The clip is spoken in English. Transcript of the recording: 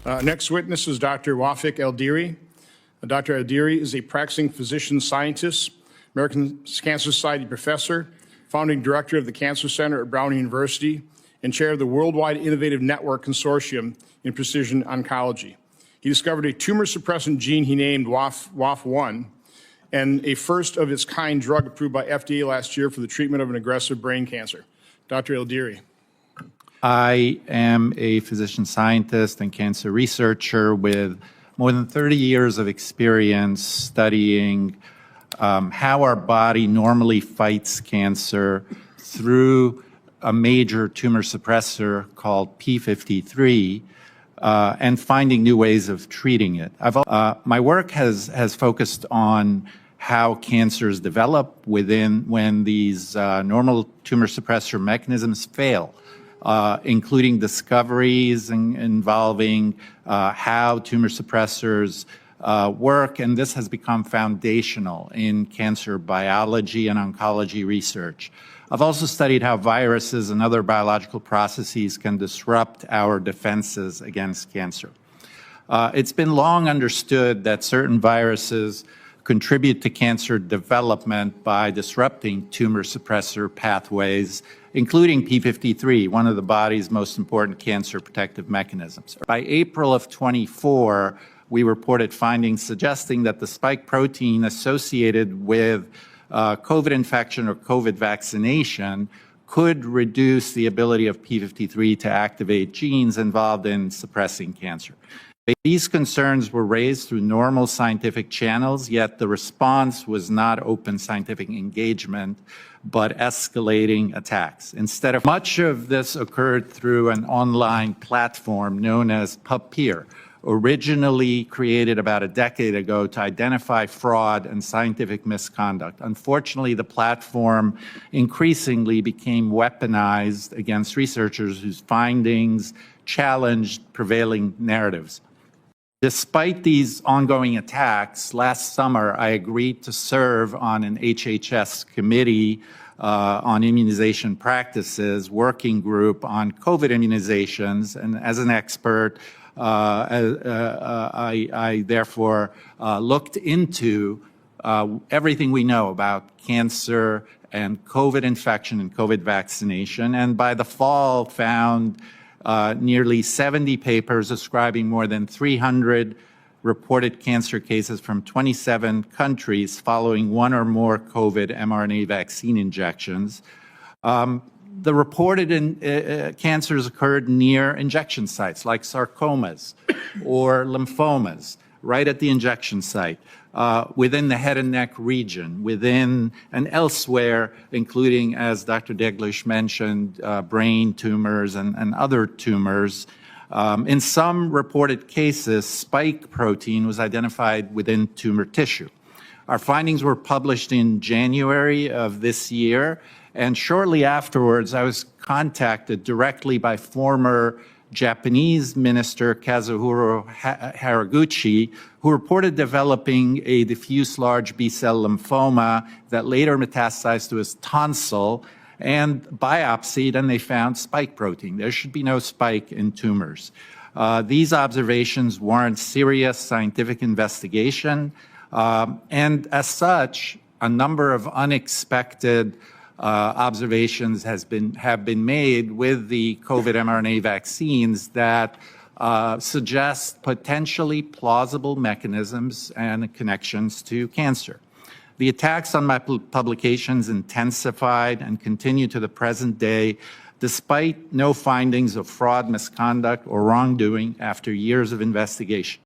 Next witness is Dr. Wafik El-Deiry. Dr. El-Deiry is a practicing physician scientist, American Cancer Society professor, founding director of the Cancer Center at Brown University, and chair of the Worldwide Innovative Network Consortium in Precision Oncology. He discovered a tumor suppressant gene he named WAF1, and a first-of-its-kind drug approved by FDA last year for the treatment of an aggressive brain cancer. Dr. El-Deiry. I am a physician scientist and cancer researcher with more than 30 years of experience studying how our body normally fights cancer through a major tumor suppressor called P53 and finding new ways of treating it. My work has focused on how cancers develop when these normal tumor suppressor mechanisms fail. Including discoveries involving how tumor suppressors work, and this has become foundational in cancer biology and oncology research. I've also studied how viruses and other biological processes can disrupt our defenses against cancer. It's been long understood that certain viruses contribute to cancer development by disrupting tumor suppressor pathways, including P53, one of the body's most important cancer protective mechanisms. By April of 24, we reported findings suggesting that the spike protein associated with COVID infection or COVID vaccination could reduce the ability of P53 to activate genes involved in suppressing cancer. These concerns were raised through normal scientific channels, yet the response was not open scientific engagement, but escalating attacks. Much of this occurred through an online platform known as PubPeer, originally created about a decade ago to identify fraud and scientific misconduct. Unfortunately, the platform increasingly became weaponized against researchers whose findings challenged prevailing narratives. Despite these ongoing attacks, last summer I agreed to serve on an HHS committee on immunization practices working group on COVID immunizations, and as an expert, I therefore looked into everything we know about cancer and COVID infection and COVID vaccination, and by the fall found nearly 70 papers describing more than 300 reported cancer cases from 27 countries following one or more COVID mRNA vaccine injections. The reported cancers occurred near injection sites like sarcomas or lymphomas, right at the injection site, within the head and neck region, within and elsewhere, including, as Dr. Deglish mentioned, brain tumors and other tumors. In some reported cases, spike protein was identified within tumor tissue. Our findings were published in January of this year, and shortly afterwards, I was contacted directly by former Japanese Minister Kazuhiro Haraguchi, who reported developing a diffuse large B-cell lymphoma that later metastasized to his tonsil and biopsied, and they found spike protein. There should be no spike in tumors. These observations warrant serious scientific investigation, and as such, a number of unexpected observations have been made with the COVID mRNA vaccines that suggest potentially plausible mechanisms and connections to cancer. The attacks on my publications intensified and continue to the present day, despite no findings of fraud, misconduct, or wrongdoing after years of investigation.